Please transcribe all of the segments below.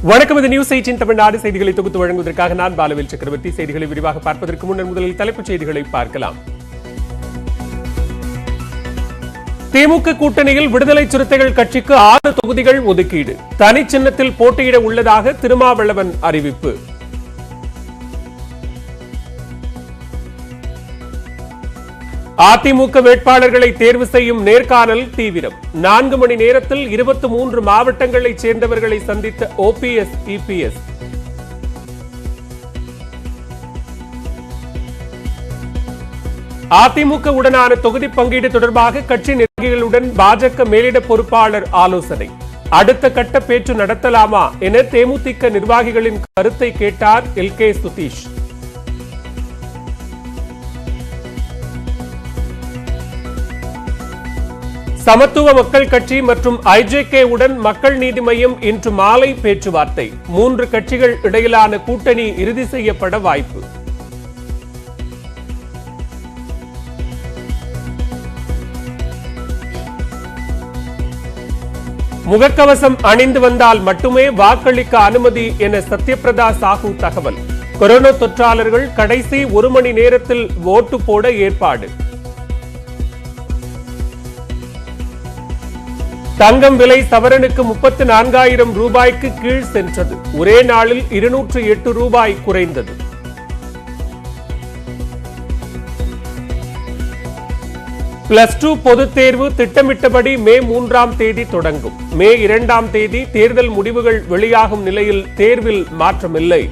வணக்கம். இது நியூஸ் 18 தமிழ்நாடு செய்திகளை தொகுத்து வழங்குவதற்காக நான் பாலவேல் சக்கரவர்த்தி. செய்திகளை விரிவாக பார்ப்பதற்கு முன்னர் முதலில் தலைப்புச் செய்திகளை பார்க்கலாம். திமுக கூட்டணியில் விடுதலை சிறுத்தைகள் கட்சிக்கு 6 தொகுதிகள் ஒதுக்கீடு. தனி சின்னத்தில் போட்டியிட உள்ளதாக திருமாவளவன் அறிவிப்பு. அதிமுக வேட்பாளர்களை தேர்வு செய்யும் நேர்காணல் தீவிரம். 4 மணி நேரத்தில் 23 மாவட்டங்களைச் சேர்ந்தவர்களை சந்தித்த OPS EPS. அதிமுக உடனான தொகுதி பங்கீடு தொடர்பாக கட்சி நிர்வாகிகளுடன் பாஜக மேலிட பொறுப்பாளர் ஆலோசனை. அடுத்த கட்ட பேச்சு நடத்தலாமா என தேமுதிக நிர்வாகிகளின் கருத்தை கேட்டார் LK சுதீஷ். சமத்துவ மக்கள் கட்சி மற்றும் IJK உடன் மக்கள் நீதி மய்யம் இன்று மாலை பேச்சுவார்த்தை. 3 கட்சிகள் இடையிலான கூட்டணி இறுதி செய்யப்பட வாய்ப்பு. முகக்கவசம் அணிந்து வந்தால் மட்டுமே வாக்களிக்க அனுமதி என சத்யபிரதா சாஹூ தகவல். கொரோனா தொற்றாளர்கள் கடைசி 1 மணி நேரத்தில் ஓட்டு போட ஏற்பாடு. தங்கம் விலை சவரனுக்கு 34,000 ரூபாய்க்கு கீழ் சென்றது. ஒரே நாளில் 208 ரூபாய் குறைந்தது. +2 பொதுத் தேர்வு திட்டமிட்டபடி மே 3ஆம் தேதி தொடங்கும். மே 2ஆம் தேதி தேர்தல் முடிவுகள் வெளியாகும் நிலையில் தேர்வில் மாற்றமில்லை.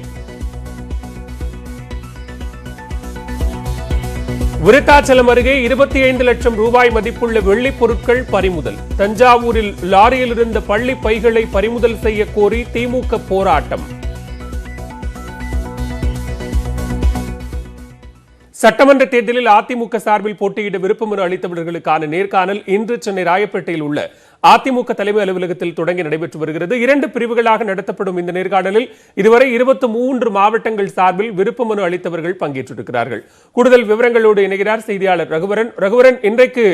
விருத்தாச்சலம் அருகே 25 லட்சம் ரூபாய் மதிப்புள்ள வெள்ளி பொருட்கள் பறிமுதல். தஞ்சாவூரில் லாரியில் இருந்த பள்ளி பைகளை பறிமுதல் செய்ய கோரி திமுக போராட்டம். சட்டமன்ற தேர்தலில் அதிமுக சார்பில் போட்டியிட விருப்பமனு அளித்தவர்களுக்கான நேர்காணல் இன்று சென்னை ராயப்பேட்டையில் உள்ள அதிமுக தலைமை அலுவலகத்தில் தொடங்கி நடைபெற்று வருகிறது. 2 பிரிவுகளாக நடத்தப்படும் இந்த நேர்காணலில் இதுவரை 23 மாவட்டங்கள் சார்பில் விருப்பமனு அளித்தவர்கள் பங்கேற்றிருக்கிறார்கள். கூடுதல் விவரங்களோடு இணைகிறார் செய்தியாளர் ரகுவரன். ரகுவரன், இன்றைக்கு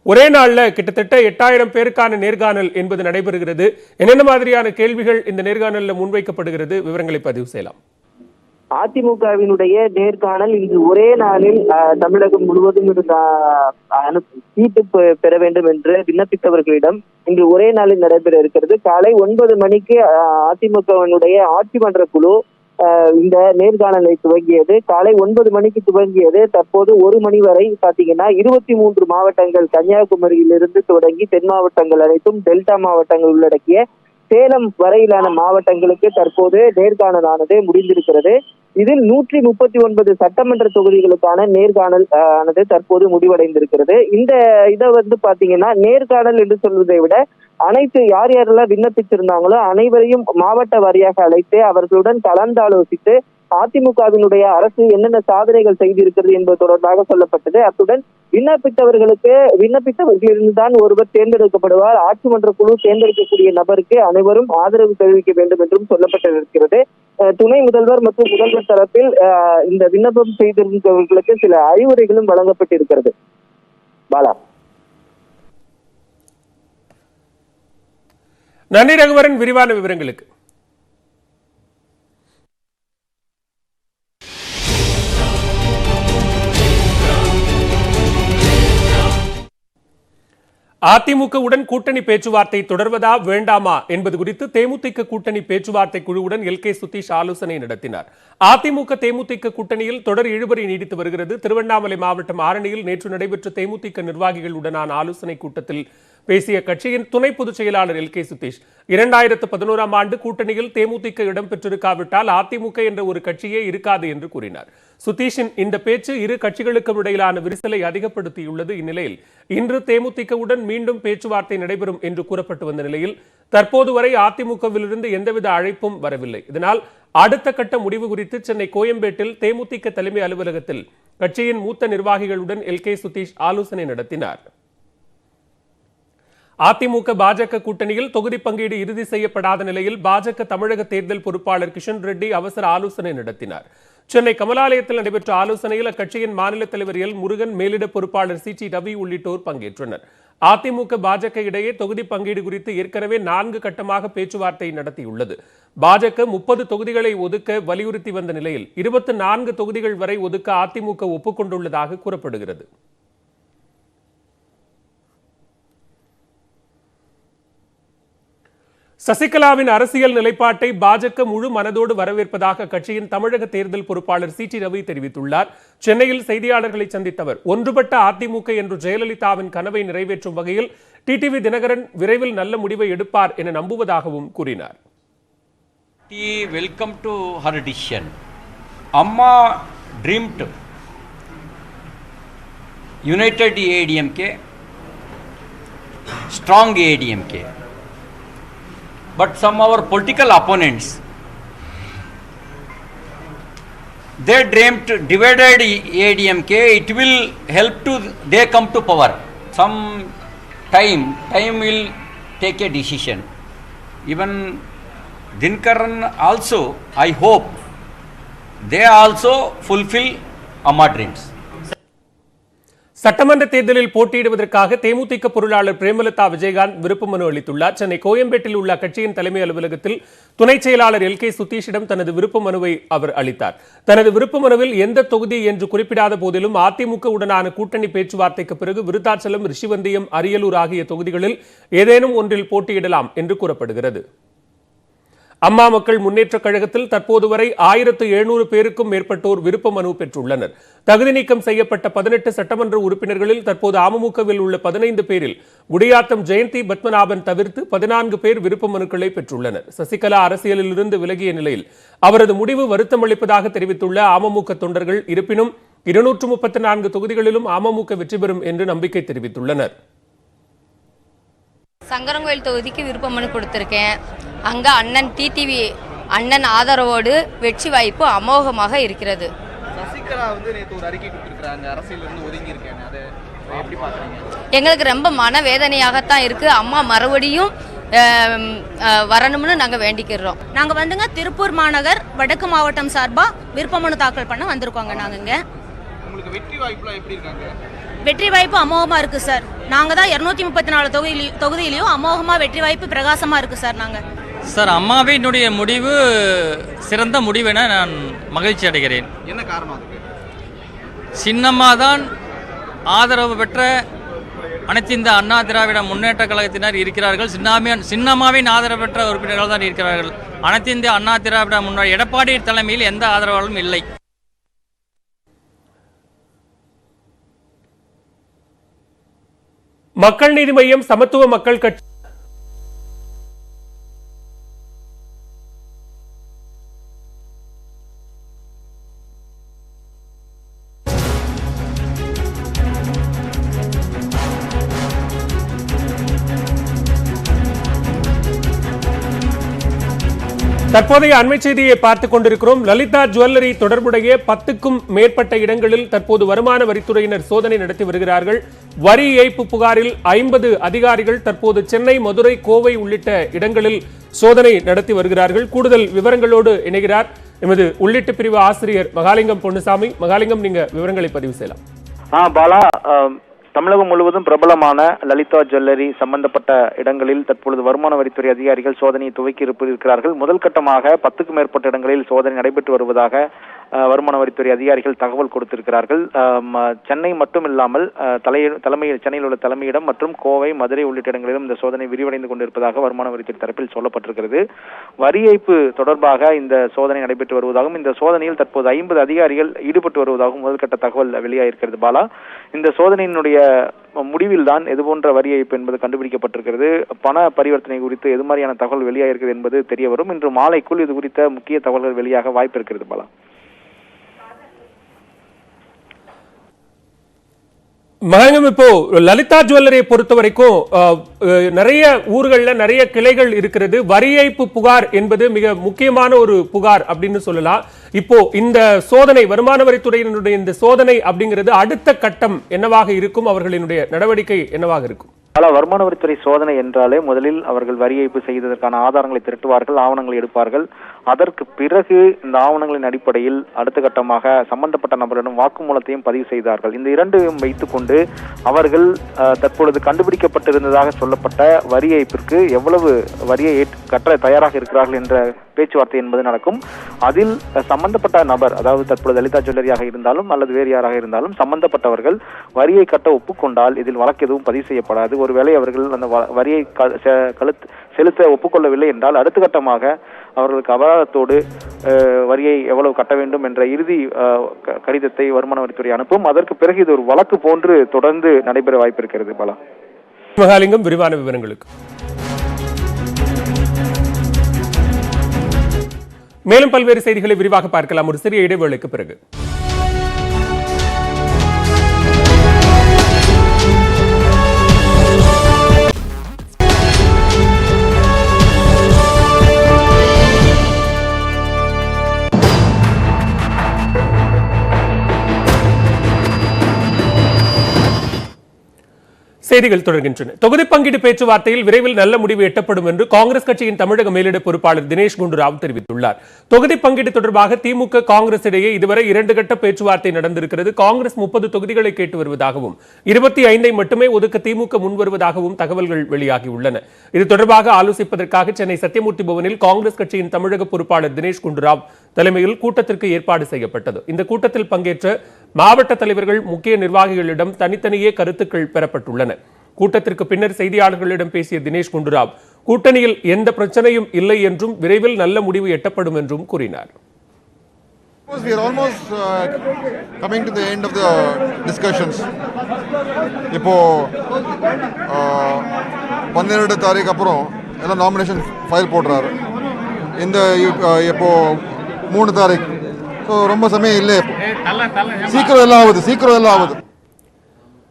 ஒரே நாள்ல கிட்டத்தட்ட 8000 பேருக்கான நேர்காணல் என்பது நடைபெறுகிறது. என்னென்ன மாதிரியான கேள்விகள் இந்த நேர்காணலில் முன்வைக்கப்படுகிறது? விவரங்களை பதிவு செய்யலாம். அதிமுகவினுடைய நேர்காணல் இன்று ஒரே நாளில் தமிழகம் முழுவதும் சீட்டு பெற வேண்டும் என்று விண்ணப்பித்தவர்களிடம் இன்று ஒரே நாளில் நடைபெற இருக்கிறது. காலை 9 மணிக்கு அதிமுகவினுடைய ஆட்சி மன்ற குழு இந்த நேர்காணலை துவங்கியது. காலை 9 மணிக்கு துவங்கியது. தற்போது 1 மணி வரை பாத்தீங்கன்னா 23 மாவட்டங்கள், கன்னியாகுமரியிலிருந்து தொடங்கி தென் மாவட்டங்கள் அனைத்தும், டெல்டா மாவட்டங்கள் உள்ளடக்கிய சேலம் வரையிலான மாவட்டங்களுக்கு தற்போது நேர்காணலானது முடிந்திருக்கிறது. இதில் 139 சட்டமன்ற தொகுதிகளுக்கான நேர்காணல் ஆனது தற்போது முடிவடைந்திருக்கிறது. இந்த இதை பாத்தீங்கன்னா நேர்காணல் என்று சொல்வதை விட அனைத்து யாரெல்லாம் விண்ணப்பிச்சிருந்தாங்களோ அனைவரையும் மாவட்ட வாரியாக அழைத்து அவர்களுடன் கலந்தாலோசித்து அதிமுகவினுடைய அரசு என்னென்ன சாதனைகள் செய்திருக்கிறது என்பது தொடர்பாக சொல்லப்பட்டது. அத்துடன் விண்ணப்பித்தவர்களிருந்துதான் ஒருவர் தேர்ந்தெடுக்கப்படுவார். ஆட்சி மன்ற குழு தேர்ந்தெடுக்கக்கூடிய நபருக்கு அனைவரும் ஆதரவு தெரிவிக்க வேண்டும் என்றும் சொல்லப்பட்டிருக்கிறது. துணை முதல்வர் மற்றும் முதல்வர் தரப்பில் இந்த விண்ணப்பம் செய்திருந்தவர்களுக்கு சில அறிவுரைகளும் வழங்கப்பட்டிருக்கிறது. பாலா. நன்றி ரகுவரன், விரிவான விவரங்களுக்கு. அதிமுகவுடன் கூட்டணி பேச்சுவார்த்தை தொடர்வதா வேண்டாமா என்பது குறித்து தேமுதிக கூட்டணி பேச்சுவார்த்தை குழுவுடன் LK சுதீஷ் ஆலோசனை நடத்தினார். அதிமுக தேமுதிக கூட்டணியில் தொடர் இழுபறி நீடித்து வருகிறது. திருவண்ணாமலை மாவட்டம் ஆரணியில் நேற்று நடைபெற்ற தேமுதிக நிர்வாகிகளுடனான ஆலோசனை கூட்டத்தில் பேசிய கட்சியின் துணை பொதுச் செயலாளர் LK சுதீஷ், 2011ஆம் ஆண்டு கூட்டணியில் தேமுதிக இடம்பெற்றிருக்காவிட்டால் அதிமுக என்ற ஒரு கட்சியே இருக்காது என்று கூறினார். சுதீஷின் இந்த பேச்சு இரு கட்சிகளுக்கும் இடையிலான விரிசலை அதிகப்படுத்தியுள்ளது. இந்நிலையில் இன்று தேமுதிகவுடன் மீண்டும் பேச்சுவார்த்தை நடைபெறும் என்று கூறப்பட்டு வந்த நிலையில் தற்போது வரை அதிமுகவிலிருந்து எந்தவித அழைப்பும் வரவில்லை. இதனால் அடுத்த கட்ட முடிவு குறித்து சென்னை கோயம்பேட்டில் தேமுதிக தலைமை அலுவலகத்தில் கட்சியின் மூத்த நிர்வாகிகளுடன் LK சுதீஷ் ஆலோசனை நடத்தினார். அதிமுக பாஜக கூட்டணியில் தொகுதி பங்கீடு இறுதி செய்யப்படாத நிலையில் பாஜக தமிழக தேர்தல் பொறுப்பாளர் கிஷன் ரெட்டி அவசர ஆலோசனை நடத்தினார். சென்னை கமலாலயத்தில் நடைபெற்ற ஆலோசனையில் அக்கட்சியின் மாநில தலைவர் எல் முருகன், மேலிட பொறுப்பாளர் CT ரவி உள்ளிட்டோர் பங்கேற்றனர். அதிமுக பாஜக இடையே தொகுதி பங்கீடு குறித்து ஏற்கனவே 4 கட்டமாக பேச்சுவார்த்தை நடத்தியுள்ளது. பாஜக 30 தொகுதிகளை ஒதுக்க வலியுறுத்தி வந்த நிலையில் 24 தொகுதிகள் வரை ஒதுக்க அதிமுக ஒப்புக்கொண்டுள்ளதாக கூறப்படுகிறது. சசிகலாவின் அரசியல் நிலைப்பாட்டை பாஜக முழு மனதோடு வரவேற்பதாக கட்சியின் தமிழக தேர்தல் பொறுப்பாளர் சி டி ரவி தெரிவித்துள்ளார். சென்னையில் செய்தியாளர்களை சந்தித்த அவர், ஒன்றுபட்ட அதிமுக என்று ஜெயலலிதாவின் கனவை நிறைவேற்றும் வகையில் டிடிவி தினகரன் விரைவில் நல்ல முடிவை எடுப்பார் என நம்புவதாகவும் கூறினார். Welcome to her decision. Amma dreamed united ADMK, strong ADMK. But some of our political opponents, they dreamt divided ADMK, it will help to they come to power. Some time will take a decision. Even Dinkaran also, I hope, they also fulfill Amma dreams. சட்டமன்ற தேர்தலில் போட்டியிடுவதற்காக தேமுதிக பொருளாளர் பிரேமலதா விஜயகாந்த் விருப்ப மனு அளித்துள்ளார். சென்னை கோயம்பேட்டில் உள்ள கட்சியின் தலைமை அலுவலகத்தில் துணை செயலாளர் LK சுதீஷிடம் தனது விருப்ப மனுவை அவர் அளித்தார். தனது விருப்ப மனுவில் எந்த தொகுதி என்று குறிப்பிடாத போதிலும் அதிமுக உடனான கூட்டணி பேச்சுவார்த்தைக்கு பிறகு விருத்தாச்சலம், ரிஷிவந்தியம், அரியலூர் ஆகிய தொகுதிகளில் ஏதேனும் ஒன்றில் போட்டியிடலாம் என்று கூறப்படுகிறது. அம்மா மக்கள் முன்னேற்றக் கழகத்தில் தற்போது வரை 1700 பேருக்கும் மேற்பட்டோர் விருப்ப மனு பெற்றுள்ளனர். தகுதி நீக்கம் செய்யப்பட்ட 18 சட்டமன்ற உறுப்பினர்களில் தற்போது அமமுகவில் உள்ள 15 பேரில் குடியாத்தம் ஜெயந்தி பத்மநாபன் தவிர்த்து 14 பேர் விருப்ப மனுக்களை பெற்றுள்ளனர். சசிகலா அரசியலில் இருந்து விலகிய நிலையில் அவரது முடிவு வருத்தமளிப்பதாக தெரிவித்துள்ள அமமுக தொண்டர்கள், இருப்பினும் 234 தொகுதிகளிலும் அமமுக வெற்றி பெறும் என்று நம்பிக்கை தெரிவித்துள்ளனர். சங்கரங்கோயில் தொகுதிக்கு விருப்ப மனு கொடுத்திருக்கேன். அங்க அண்ணன் டிடிவி அண்ணன் ஆதரவோடு வெற்றி வாய்ப்பு அமோகமாக இருக்கிறது. சசிகலா நேத்து ஒரு அறிக்கை கொடுத்திருக்காங்க, அரசியல்ல இருந்து ஒதுங்கி இருக்கேன். அதை எப்படி பாக்குறீங்க? எங்களுக்கு ரொம்ப மனவேதனையாகத்தான் இருக்கு. அம்மா மறுபடியும் வரணும்னு நாங்க வேண்டிக்கிறோம். நாங்க திருப்பூர் மாநகர் வடக்கு மாவட்டம் சார்பா விருப்ப மனு தாக்கல் பண்ண வந்திருக்கோங்க. நாங்க இங்க உங்களுக்கு வெற்றி வாய்ப்புலாம் எப்படி இருக்காங்க? வெற்றி வாய்ப்பு அமோகமா இருக்கு சார். நாங்க தான் 234 தொகுதியிலையும் அமோகமா வெற்றி வாய்ப்பு பிரகாசமா இருக்கு சார். நாங்க சார், அம்மாவினுடைய முடிவு சிறந்த முடிவு என நான் மகிழ்ச்சி அடைகிறேன். என்ன காரணம் அதுக்கு? சின்னம்மா தான் ஆதரவு பெற்ற அனைத்து இந்த அண்ணா திராவிட முன்னேற்ற கழகத்தினர் இருக்கிறார்கள். சின்னம்மாவின் ஆதரவு பெற்ற உறுப்பினர்கள் தான் இருக்கிறார்கள். அனைத்து இந்திய அண்ணா திராவிட முன்னாள் எடப்பாடி தலைமையில் எந்த ஆதரவாளரும் இல்லை. மக்கள் நீதி மய்யம், சமத்துவ மக்கள் கட்சி தற்போதைய அண்மை செய்தியை பார்த்துக் கொண்டிருக்கிறோம். லலிதா ஜுவல்லரி தொடர்புடைய 10க்கும் மேற்பட்ட இடங்களில் தற்போது வருமான வரித்துறையினர் சோதனை நடத்தி வருகிறார்கள். வரி ஏய்ப்பு புகாரில் 50 அதிகாரிகள் தற்போது சென்னை, மதுரை, கோவை உள்ளிட்ட இடங்களில் சோதனை நடத்தி வருகிறார்கள். கூடுதல் விவரங்களோடு இணைகிறார் எமது உள்ளிட்ட பிரிவு ஆசிரியர் மகாலிங்கம் பொன்னுசாமி. மகாலிங்கம், நீங்க விவரங்களை பதிவு செய்யலாம். பாலா, தமிழகம் முழுவதும் பிரபலமான லலிதா ஜுவல்லரி சம்பந்தப்பட்ட இடங்களில் தற்பொழுது வருமான வரித்துறை அதிகாரிகள் சோதனையை துவக்கி இருக்கிறார்கள். முதல் கட்டமாக 10க்கும் மேற்பட்ட இடங்களில் சோதனை நடைபெற்று வருவதாக வருமான வரித்துறை அதிகாரிகள் தகவல் கொடுத்திருக்கிறார்கள். சென்னை மட்டும் இல்லாமல் சென்னையில் உள்ள தலைமையிடம் மற்றும் கோவை, மதுரை உள்ளிட்ட இடங்களிலும் இந்த சோதனை விரிவடைந்து கொண்டிருப்பதாக வருமான வரித்துறை தரப்பில் சொல்லப்பட்டிருக்கிறது. வரி ஏய்ப்பு தொடர்பாக இந்த சோதனை நடைபெற்று வருவதாகவும் இந்த சோதனையில் தற்போது 50 அதிகாரிகள் ஈடுபட்டு வருவதாகவும் முதல்கட்ட தகவல் வெளியாகிருக்கிறது. பாலா, இந்த சோதனையினுடைய முடிவில் தான் எதுபோன்ற வரி ஏய்ப்பு என்பது கண்டுபிடிக்கப்பட்டிருக்கிறது. பண பரிவர்த்தனை குறித்து எது மாதிரியான தகவல் வெளியாகிருக்கிறது என்பது தெரிய வரும். இன்று மாலைக்குள் இது குறித்த முக்கிய தகவல்கள் வெளியாக வாய்ப்பு இருக்கிறது. பாலா, மகங்கம், இப்போ லலிதா ஜுவல்லரியை பொறுத்த வரைக்கும் நிறைய ஊர்கள்ல நிறைய கிளைகள் இருக்கிறது. வரி ஏய்ப்பு புகார் என்பது மிக முக்கியமான ஒரு புகார் அப்படின்னு சொல்லலாம். இப்போ இந்த சோதனை, வருமான வரித்துறையினுடைய இந்த சோதனை அப்படிங்கிறது அடுத்த கட்டம் என்னவாக இருக்கும்? அவர்களினுடைய நடவடிக்கை என்னவாக இருக்கும்? பல வருமான வரித்துறை சோதனை என்றாலே முதலில் அவர்கள் வரி ஏய்ப்பு செய்ததற்கான ஆதாரங்களை திரட்டுவார்கள், ஆவணங்களை எடுப்பார்கள். அதற்கு பிறகு இந்த ஆவணங்களின் அடிப்படையில் அடுத்த கட்டமாக சம்பந்தப்பட்ட நபரிடம் வாக்குமூலத்தையும் பதிவு செய்தார்கள். இந்த இரண்டையும் வைத்துக் கொண்டு அவர்கள் தற்பொழுது கண்டுபிடிக்கப்பட்டிருந்ததாக சொல்லப்பட்ட வரி ஏய்ப்பிற்கு எவ்வளவு வரியை கட்ட தயாராக இருக்கிறார்கள் என்ற பேச்சுவார்த்தை என்பது நடக்கும். அதில் சம்பந்தப்பட்ட நபர், அதாவது தற்பொழுது லலிதா ஜுவல்லரியாக இருந்தாலும் அல்லது வேறு யாராக இருந்தாலும் சம்பந்தப்பட்டவர்கள் வரியை கட்ட ஒப்புக்கொண்டால் இதில் வழக்கு எதுவும் பதிவு செய்யப்படாது. ஒருவேளை அவர்கள் அந்த வரியை செலுத்த ஒப்புக்கொள்ளவில்லை என்றால் அடுத்த கட்டமாக அவர்களுக்கு அபராதத்தோடு வரியை எவ்வளவு கட்ட வேண்டும் என்ற இறுதி கடிதத்தை வருமான வரித்துறை அனுப்பும். அதற்கு பிறகு இது ஒரு வழக்கு போன்று தொடர்ந்து நடைபெற வாய்ப்பு இருக்கிறது. பாலா. மகாலிங்கம், விரிவான விவரங்களுக்கு. மேலும் பல்வேறு செய்திகளை விரிவாக பார்க்கலாம் ஒரு சிறிய இடைவேளைக்கு பிறகு. செய்திகள் தொடர்கின்றன. தொகுதி பங்கீடு பேச்சுவார்த்தையில் விரைவில் நல்ல முடிவு எட்டப்படும் என்று காங்கிரஸ் கட்சியின் தமிழக மேலிட பொறுப்பாளர் தினேஷ் குண்டுராவ் தெரிவித்துள்ளார். தொகுதி பங்கீடு தொடர்பாக திமுக காங்கிரஸ் இடையே இதுவரை 2 கட்ட பேச்சுவார்த்தை நடந்திருக்கிறது. காங்கிரஸ் 30 தொகுதிகளை கேட்டு வருவதாகவும் 25 மட்டுமே ஒதுக்க திமுக முன்வருவதாகவும் தகவல்கள் வெளியாகியுள்ளன. இது தொடர்பாக ஆலோசிப்பதற்காக சென்னை சத்தியமூர்த்தி பவனில் காங்கிரஸ் கட்சியின் தமிழக பொறுப்பாளர் தினேஷ் குண்டுராவ் தலைமையில் கூட்டத்திற்கு ஏற்பாடு செய்யப்பட்டது. இந்த கூட்டத்தில் பங்கேற்ற மாவட்ட தலைவர்கள், முக்கிய நிர்வாகிகளிடம் தனித்தனியே கருத்துக்கள் பெறப்பட்டுள்ளன. கூட்டத்திற்கு பின்னர் செய்தியாளர்களிடம் பேசிய தினேஷ் குண்டுராவ் கூட்டணியில் எந்த பிரச்சனையும் இல்லை என்றும் விரைவில் நல்ல முடிவு எட்டப்படும் என்றும் கூறினார். We are almost coming to the end of the discussions. இப்போ 12 தாரீக்கு அப்புறம் எல்லாம் நாமினேஷன் ஃபைல் போடுறாரு. இந்த இப்போ 3 தாரீக்கு, ஸோ ரொம்ப சமயம் இல்லை, சீக்கிரம் எல்லாம் ஆகுது.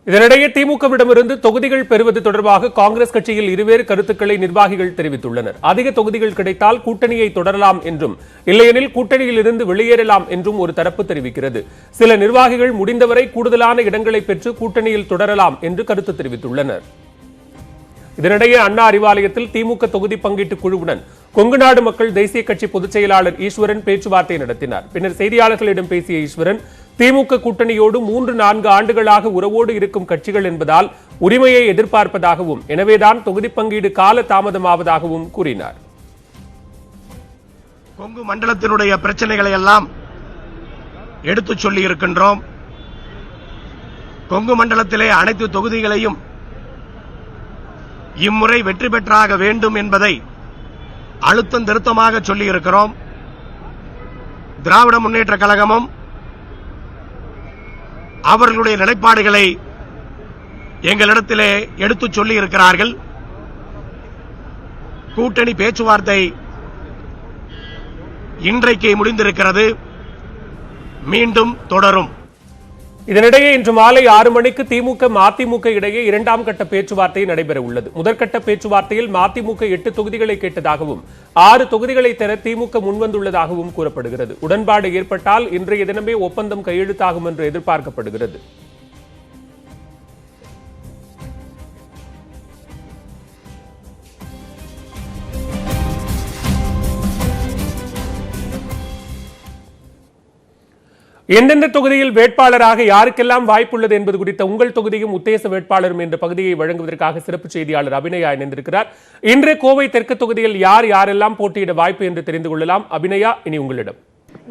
இதனிடையே திமுகவிடமிருந்து தொகுதிகள் பெறுவது தொடர்பாக காங்கிரஸ் கட்சியில் இருவேறு கருத்துக்களை நிர்வாகிகள் தெரிவித்துள்ளனர். அதிக தொகுதிகள் கிடைத்தால் கூட்டணியை தொடரலாம் என்றும், இல்லையெனில் கூட்டணியில் இருந்து வெளியேறலாம் என்றும் ஒரு தரப்பு தெரிவிக்கிறது. சில நிர்வாகிகள் முடிந்தவரை கூடுதலான இடங்களை பெற்று கூட்டணியில் தொடரலாம் என்று கருத்து தெரிவித்துள்ளனர். இதனிடையே அண்ணா அறிவாலயத்தில் திமுக தொகுதி பங்கீட்டு குழுவுடன் கொங்கு நாடு மக்கள் தேசிய கட்சி பொதுச் செயலாளர் ஈஸ்வரன் பேச்சுவார்த்தை நடத்தினார். பின்னர் செய்தியாளர்களிடம் பேசிய ஈஸ்வரன், திமுக கூட்டணியோடு 3-4 ஆண்டுகளாக உறவோடு இருக்கும் கட்சிகள் என்பதால் உரிமையை எதிர்பார்ப்பதாகவும், எனவேதான் தொகுதி பங்கீடு கால தாமதமாவதாகவும் கூறினார். கொங்கு மண்டலத்தினுடைய பிரச்சனைகளை எல்லாம் எடுத்து சொல்லி இருக்கின்றோம். கொங்கு மண்டலத்திலே அனைத்து தொகுதிகளையும் இம்முறை வெற்றி பெற்றாக வேண்டும் என்பதை அழுத்தம் திருத்தமாக சொல்லி இருக்கிறோம். திராவிட முன்னேற்ற கழகமும் அவர்களுடைய நிலைப்பாடுகளை எங்களிடத்திலே எடுத்து சொல்லி இருக்கிறார்கள். கூட்டணி பேச்சுவார்த்தை இன்றைக்கு முடிந்திருக்கிறது, மீண்டும் தொடரும். இதனிடையே இன்று மாலை 6 மணிக்கு திமுக மதிமுக இடையே 2ஆம் கட்ட பேச்சுவார்த்தை நடைபெற உள்ளது. முதற்கட்ட பேச்சுவார்த்தையில் மதிமுக 8 தொகுதிகளை கேட்டதாகவும் 6 தொகுதிகளை தர திமுக முன்வந்துள்ளதாகவும் கூறப்படுகிறது. உடன்பாடு ஏற்பட்டால் இன்றைய தினமே ஒப்பந்தம் கையெழுத்தாகும் என்று எதிர்பார்க்கப்படுகிறது. எந்தெந்த தொகுதியில் வேட்பாளராக யாருக்கெல்லாம் வாய்ப்புள்ளது என்பது குறித்த உங்கள் தொகுதியும் உத்தேச வேட்பாளரும் என்ற பகுதியை வழங்குவதற்காக சிறப்பு செய்தியாளர் அபிநயா இணைந்திருக்கிறார். இன்று கோவை தெற்கு தொகுதியில் யாரெல்லாம் போட்டியிட வாய்ப்பு என்று தெரிந்து கொள்ளலாம். அபிநயா, இனி உங்களிடம்.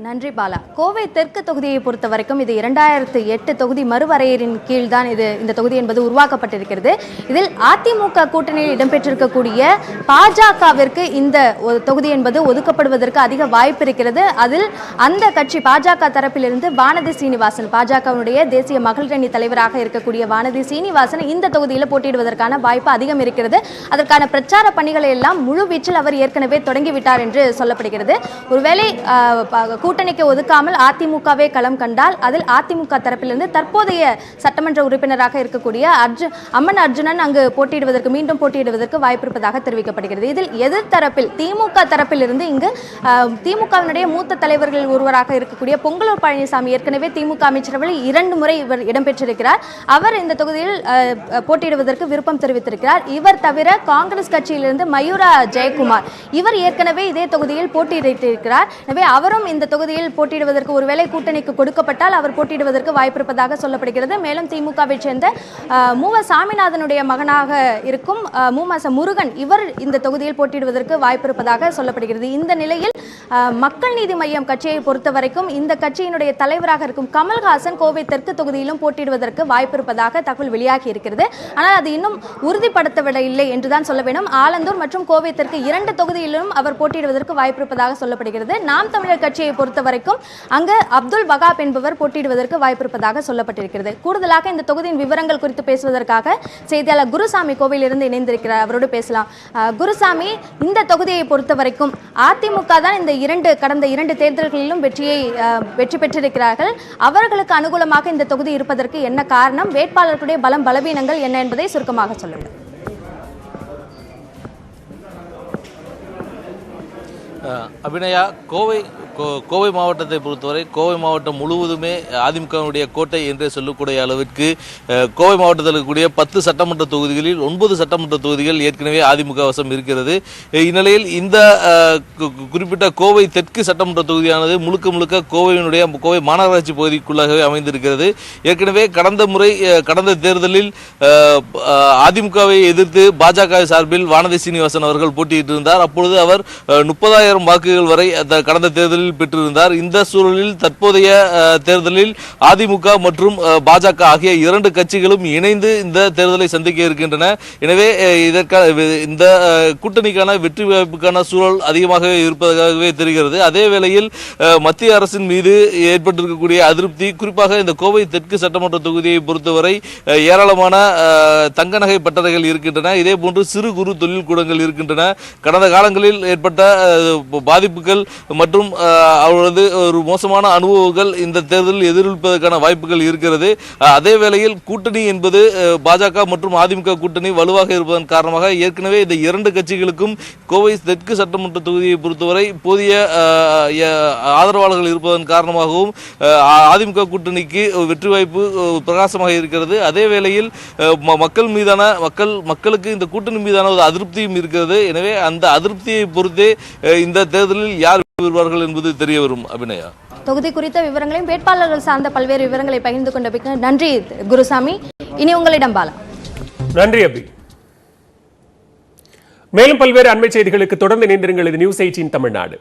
நன்றி பாலா. கோவை தெற்கு தொகுதியை பொறுத்த வரைக்கும் இது 2008 தொகுதி மறுவரையறின் கீழ் தான் இந்த தொகுதி என்பது உருவாக்கப்பட்டிருக்கிறது. இதில் அதிமுக கூட்டணியில் இடம்பெற்றிருக்கக்கூடிய பாஜகவிற்கு இந்த தொகுதி என்பது ஒதுக்கப்படுவதற்கு அதிக வாய்ப்பு இருக்கிறது. அதில் அந்த கட்சி பாஜக தரப்பிலிருந்து வானதி சீனிவாசன், பாஜகவுடைய தேசிய மகளிர் அணி தலைவராக இருக்கக்கூடிய வானதி சீனிவாசன் இந்த தொகுதியில் போட்டியிடுவதற்கான வாய்ப்பு அதிகம் இருக்கிறது. அதற்கான பிரச்சார பணிகளை எல்லாம் முழு வீச்சில் அவர் ஏற்கனவே தொடங்கிவிட்டார் என்று சொல்லப்படுகிறது. ஒருவேளை கூட்டணிக்கு ஒதுக்காமல் அதிமுகவே களம் கண்டால் அதில் அதிமுக தரப்பிலிருந்து தற்போதைய சட்டமன்ற உறுப்பினராக இருக்கக்கூடிய அம்மன் அர்ஜுனன் அங்கு மீண்டும் போட்டியிடுவதற்கு வாய்ப்பு இருப்பதாக தெரிவிக்கப்படுகிறது. இதில் எதிர்த்தரப்பில் திமுக தரப்பில் இருந்து இங்கு திமுகவினுடைய மூத்த தலைவர்கள் ஒருவராக இருக்கக்கூடிய பொங்கலூர் பழனிசாமி ஏற்கனவே திமுக அமைச்சரவையில் 2 முறை இவர் இடம்பெற்றிருக்கிறார். அவர் இந்த தொகுதியில் போட்டியிடுவதற்கு விருப்பம் தெரிவித்திருக்கிறார். இவர் தவிர காங்கிரஸ் கட்சியிலிருந்து மயூரா ஜெயக்குமார் இவர் ஏற்கனவே இதே தொகுதியில் போட்டியிட்டிருக்கிறார். எனவே அவரும் இந்த தொகுதியில் போட்டியிடுவதற்கு ஒருவேளை கூட்டணிக்கு கொடுக்கப்பட்டால் அவர் போட்டியிடுவதற்கு வாய்ப்பு இருப்பதாக சொல்லப்படுகிறது. மேலும் திமுகவை சேர்ந்த மூவ சாமிநாதனுடைய மகனாக இருக்கும் மூமச முருகன் இவர் இந்த தொகுதியில் போட்டியிடுவதற்கு வாய்ப்பு இருப்பதாக சொல்லப்படுகிறது. இந்த நிலையில் மக்கள் நீதி மய்யம் கட்சியை பொறுத்தவரைக்கும் இந்த கட்சியினுடைய தலைவராக இருக்கும் கமல்ஹாசன் கோவை தெற்கு தொகுதியிலும் போட்டியிடுவதற்கு வாய்ப்பு இருப்பதாக தகவல் வெளியாகி இருக்கிறது. ஆனால் அது இன்னும் உறுதிப்படுத்தவில்லை என்றுதான் சொல்ல வேண்டும். ஆலந்தூர் மற்றும் கோவை தெற்கு 2 தொகுதியிலும் அவர் போட்டியிடுவதற்கு வாய்ப்பு இருப்பதாக சொல்லப்படுகிறது. நாம் தமிழர் கட்சியை பொறுத்தவரைக்கும் அங்கு அப்துல் வகாப் என்பவர் போட்டியிடுவதற்கு வாய்ப்பு இருப்பதாக சொல்லப்பட்டிருக்கிறது. கூடுதலாக இந்த தொகுதியின் விவரங்கள் குறித்து பேசுவதற்காக செய்தியாளர் குருசாமி கோவையிலிருந்து இணைந்திருக்கிறார். அவரோடு பேசலாம். குருசாமி, இந்த தொகுதியை பொறுத்தவரைக்கும் அதிமுக தான் இந்த கடந்த 2 தேர்தல்களிலும் வெற்றி பெற்றிருக்கிறார்கள். அவர்களுக்கு அனுகூலமாக இந்த தொகுதி இருப்பதற்கு என்ன காரணம்? வேட்பாளர்களுடைய பலம் பலவீனங்கள் என்ன என்பதை சுருக்கமாக சொல்லுங்கள். அபிநயா, கோவை மாவட்டத்தை பொறுத்தவரை கோவை மாவட்டம் முழுவதுமே அதிமுகவுடைய கோட்டை என்றே சொல்லக்கூடிய அளவிற்கு கோவை மாவட்டத்தில் இருக்கக்கூடிய 10 சட்டமன்ற தொகுதிகளில் 9 சட்டமன்ற தொகுதிகள் ஏற்கனவே அதிமுக வசம் இருக்கிறது. இந்நிலையில் இந்த குறிப்பிட்ட கோவை தெற்கு சட்டமன்ற தொகுதியானது முழுக்க கோவை மாநகராட்சி பகுதிக்குள்ளாகவே அமைந்திருக்கிறது. ஏற்கனவே கடந்த தேர்தலில் அதிமுகவை எதிர்த்து பாஜக சார்பில் வானதி சீனிவாசன் அவர்கள் போட்டியிட்டிருந்தார். அப்பொழுது அவர் 30,000 வாக்குகள் வரை கடந்த தேர்தலில் பெற்றிருந்தார். இந்த சூழலில் தற்போதைய தேர்தலில் அதிமுக மற்றும் பாஜக ஆகிய 2 கட்சிகளும் இணைந்து இந்த தேர்தலை சந்திக்க இருக்கின்றன. எனவே இந்த கூட்டணிக்கான வெற்றி வாய்ப்புக்கான சூழல் அதிகமாக இருப்பதாகவே தெரிகிறது. அதே வேளையில் மத்திய அரசின் மீது ஏற்பட்டிருக்கக்கூடிய அதிருப்தி, குறிப்பாக இந்த கோவை தெற்கு சட்டமன்ற தொகுதியை பொறுத்தவரை ஏராளமான தங்க நகை பட்டறைகள் இருக்கின்றன. இதே போன்று சிறு குறு தொழில் கூடங்கள் இருக்கின்றன. கடந்த காலங்களில் ஏற்பட்ட பாதிப்புகள் மற்றும் அவரது ஒரு மோசமான அனுபவங்கள் இந்த தேர்தலில் எதிரொலிப்பதற்கான வாய்ப்புகள் இருக்கிறது. அதே வேளையில் கூட்டணி என்பது பாஜக மற்றும் அதிமுக கூட்டணி வலுவாக இருப்பதன் காரணமாக ஏற்கனவே இந்த 2 கட்சிகளுக்கும் கோவை தெற்கு சட்டமன்ற தொகுதியை பொறுத்தவரை போதிய ஆதரவாளர்கள் இருப்பதன் காரணமாகவும் அதிமுக கூட்டணிக்கு வெற்றி வாய்ப்பு பிரகாசமாக இருக்கிறது. அதே வேளையில் மக்களுக்கு இந்த கூட்டணி மீதான ஒரு அதிருப்தியும் இருக்கிறது. எனவே அந்த அதிருப்தியை பொறுத்தே இந்த தேர்தலில் யார் வருவார்கள் என்பது தெரிய வரும். அபிநயா, தொகுதி குறித்த விவரங்களையும் வேட்பாளர்கள் சார்ந்த பல்வேறு விவரங்களை பகிர்ந்து கொண்டமைக்கு நன்றி குருசாமி. இனி உங்களிடம் பாலா. நன்றி அபி. மேலும் பல்வேறு அண்மை செய்திகளுக்கு தொடர்ந்து இணைந்திருங்கள். இது நியூஸ் 18 தமிழ்நாடு.